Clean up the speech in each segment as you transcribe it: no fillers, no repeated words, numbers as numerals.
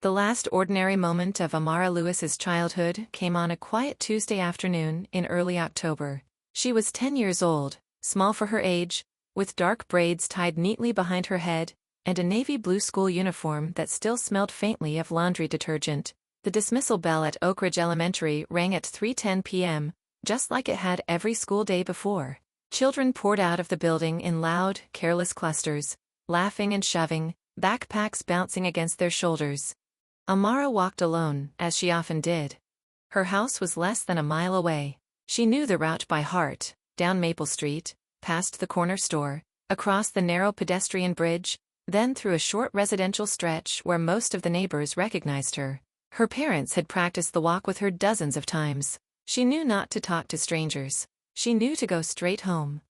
The last ordinary moment of Amara Lewis's childhood came on a quiet Tuesday afternoon in early October. She was 10 years old, small for her age, with dark braids tied neatly behind her head, and a navy blue school uniform that still smelled faintly of laundry detergent. The dismissal bell at Oak Ridge Elementary rang at 3:10 p.m., just like it had every school day before. Children poured out of the building in loud, careless clusters, laughing and shoving, backpacks bouncing against their shoulders. Amara walked alone, as she often did. Her house was less than a mile away. She knew the route by heart: down Maple Street, past the corner store, across the narrow pedestrian bridge, then through a short residential stretch where most of the neighbors recognized her. Her parents had practiced the walk with her dozens of times. She knew not to talk to strangers. She knew to go straight home.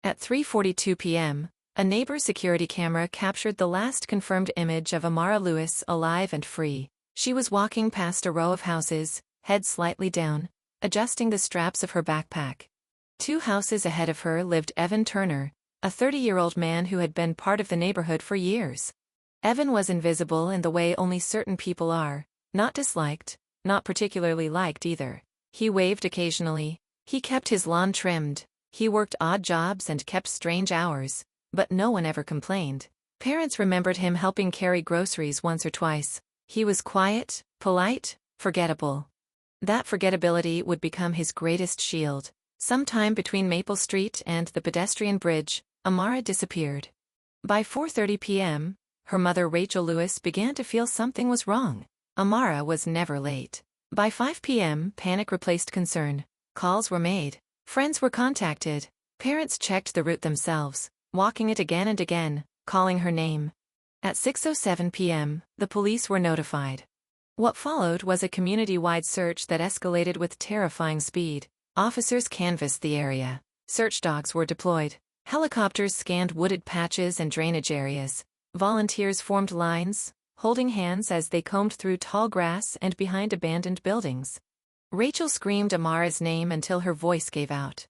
At 3:42 p.m., a neighbor's security camera captured the last confirmed image of Amara Lewis alive and free. She was walking past a row of houses, head slightly down, adjusting the straps of her backpack. 2 houses ahead of her lived Evan Turner, a 30-year-old man who had been part of the neighborhood for years. Evan was invisible in the way only certain people are, not disliked, not particularly liked either. He waved occasionally, he kept his lawn trimmed, he worked odd jobs and kept strange hours, but no one ever complained. Parents remembered him helping carry groceries once or twice. He was quiet, polite, forgettable. That forgettability would become his greatest shield. Sometime between Maple Street and the pedestrian bridge, Amara disappeared. By 4:30 p.m., her mother Rachel Lewis began to feel something was wrong. Amara was never late. By 5 p.m., panic replaced concern. Calls were made. Friends were contacted. Parents checked the route themselves, walking it again and again, calling her name. At 6:07 p.m., the police were notified. What followed was a community-wide search that escalated with terrifying speed. Officers canvassed the area. Search dogs were deployed. Helicopters scanned wooded patches and drainage areas. Volunteers formed lines, holding hands as they combed through tall grass and behind abandoned buildings. Rachel screamed Amara's name until her voice gave out.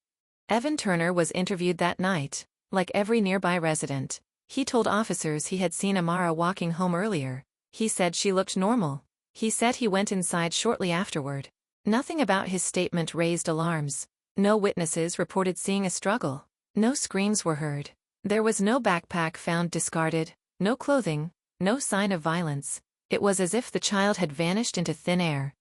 Evan Turner was interviewed that night. Like every nearby resident, he told officers he had seen Amara walking home earlier. He said she looked normal. He said he went inside shortly afterward. Nothing about his statement raised alarms. No witnesses reported seeing a struggle. No screams were heard. There was no backpack found discarded, no clothing, no sign of violence. It was as if the child had vanished into thin air.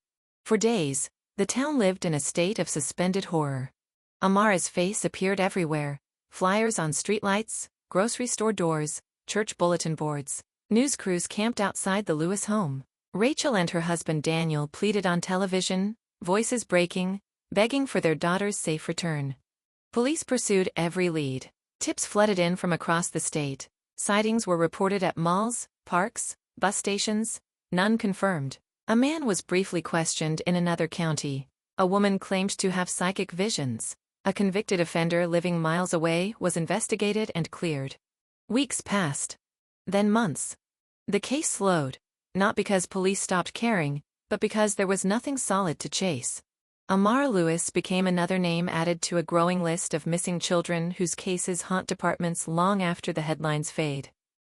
For days, the town lived in a state of suspended horror. Amara's face appeared everywhere: flyers on streetlights, grocery store doors, church bulletin boards. News crews camped outside the Lewis home. Rachel and her husband Daniel pleaded on television, voices breaking, begging for their daughter's safe return. Police pursued every lead. Tips flooded in from across the state. Sightings were reported at malls, parks, bus stations. None confirmed. A man was briefly questioned in another county. A woman claimed to have psychic visions. A convicted offender living miles away was investigated and cleared. Weeks passed. Then months. The case slowed, not because police stopped caring, but because there was nothing solid to chase. Amara Lewis became another name added to a growing list of missing children whose cases haunt departments long after the headlines fade.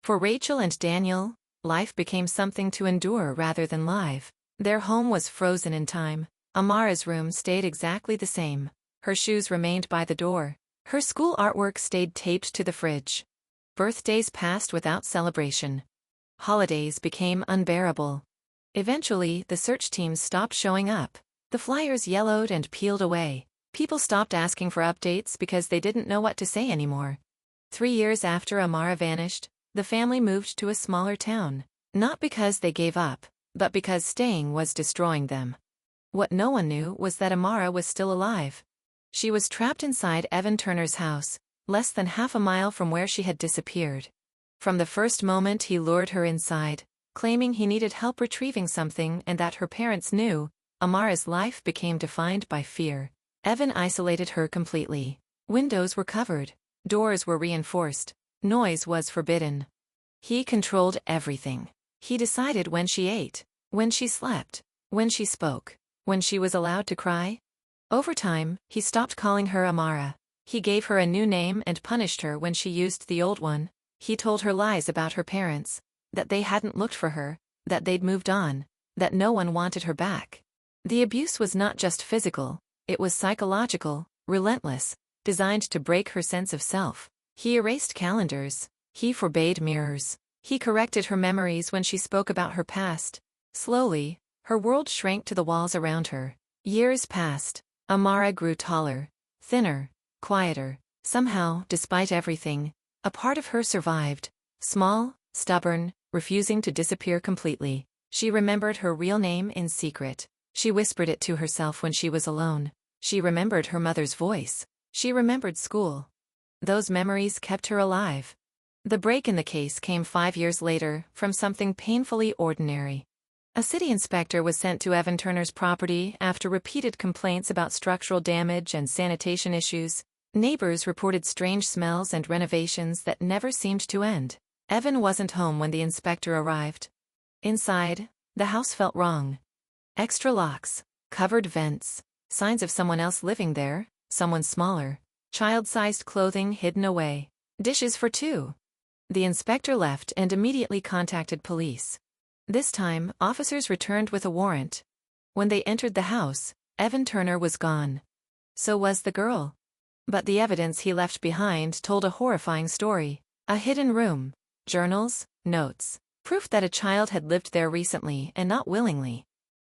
For Rachel and Daniel, life became something to endure rather than live. Their home was frozen in time. Amara's room stayed exactly the same. Her shoes remained by the door. Her school artwork stayed taped to the fridge. Birthdays passed without celebration. Holidays became unbearable. Eventually, the search teams stopped showing up. The flyers yellowed and peeled away. People stopped asking for updates because they didn't know what to say anymore. 3 years after Amara vanished, the family moved to a smaller town. Not because they gave up, but because staying was destroying them. What no one knew was that Amara was still alive. She was trapped inside Evan Turner's house, less than half a mile from where she had disappeared. From the first moment he lured her inside, claiming he needed help retrieving something and that her parents knew, Amara's life became defined by fear. Evan isolated her completely. Windows were covered. Doors were reinforced. Noise was forbidden. He controlled everything. He decided when she ate, when she slept, when she spoke, when she was allowed to cry. Over time, he stopped calling her Amara. He gave her a new name and punished her when she used the old one. He told her lies about her parents, that they hadn't looked for her, that they'd moved on, that no one wanted her back. The abuse was not just physical, it was psychological, relentless, designed to break her sense of self. He erased calendars, he forbade mirrors, he corrected her memories when she spoke about her past. Slowly, her world shrank to the walls around her. Years passed. Amara grew taller, thinner, quieter. Somehow, despite everything, a part of her survived. Small, stubborn, refusing to disappear completely. She remembered her real name in secret. She whispered it to herself when she was alone. She remembered her mother's voice. She remembered school. Those memories kept her alive. The break in the case came 5 years later, from something painfully ordinary. A city inspector was sent to Evan Turner's property after repeated complaints about structural damage and sanitation issues. Neighbors reported strange smells and renovations that never seemed to end. Evan wasn't home when the inspector arrived. Inside, the house felt wrong. Extra locks, covered vents, signs of someone else living there, someone smaller, child-sized clothing hidden away, dishes for two. The inspector left and immediately contacted police. This time, officers returned with a warrant. When they entered the house, Evan Turner was gone. So was the girl. But the evidence he left behind told a horrifying story. A hidden room, journals, notes, proof that a child had lived there recently and not willingly.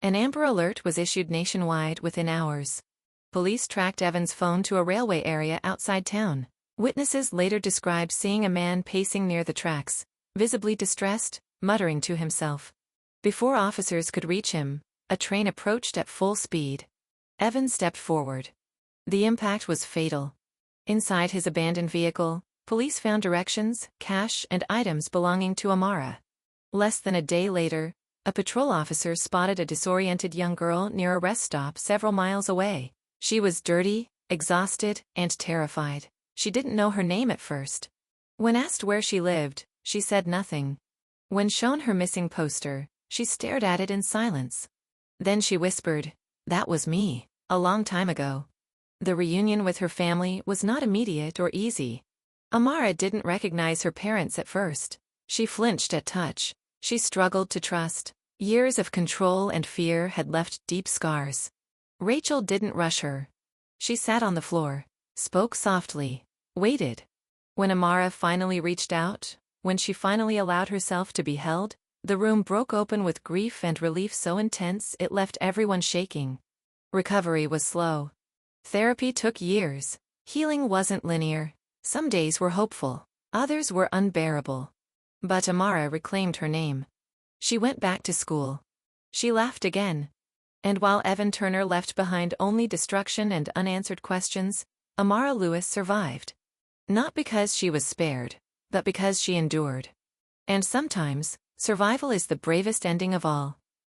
An Amber Alert was issued nationwide within hours. Police tracked Evan's phone to a railway area outside town. Witnesses later described seeing a man pacing near the tracks, visibly distressed, muttering to himself. Before officers could reach him, a train approached at full speed. Evan stepped forward. The impact was fatal. Inside his abandoned vehicle, police found directions, cash, and items belonging to Amara. Less than a day later, a patrol officer spotted a disoriented young girl near a rest stop several miles away. She was dirty, exhausted, and terrified. She didn't know her name at first. When asked where she lived, she said nothing. When shown her missing poster, she stared at it in silence. Then she whispered, "That was me, a long time ago." The reunion with her family was not immediate or easy. Amara didn't recognize her parents at first. She flinched at touch. She struggled to trust. Years of control and fear had left deep scars. Rachel didn't rush her. She sat on the floor, spoke softly, waited. When Amara finally reached out, when she finally allowed herself to be held, the room broke open with grief and relief so intense it left everyone shaking. Recovery was slow. Therapy took years. Healing wasn't linear. Some days were hopeful, others were unbearable. But Amara reclaimed her name. She went back to school. She laughed again. And while Evan Turner left behind only destruction and unanswered questions, Amara Lewis survived. Not because she was spared, but because she endured. And sometimes, survival is the bravest ending of all.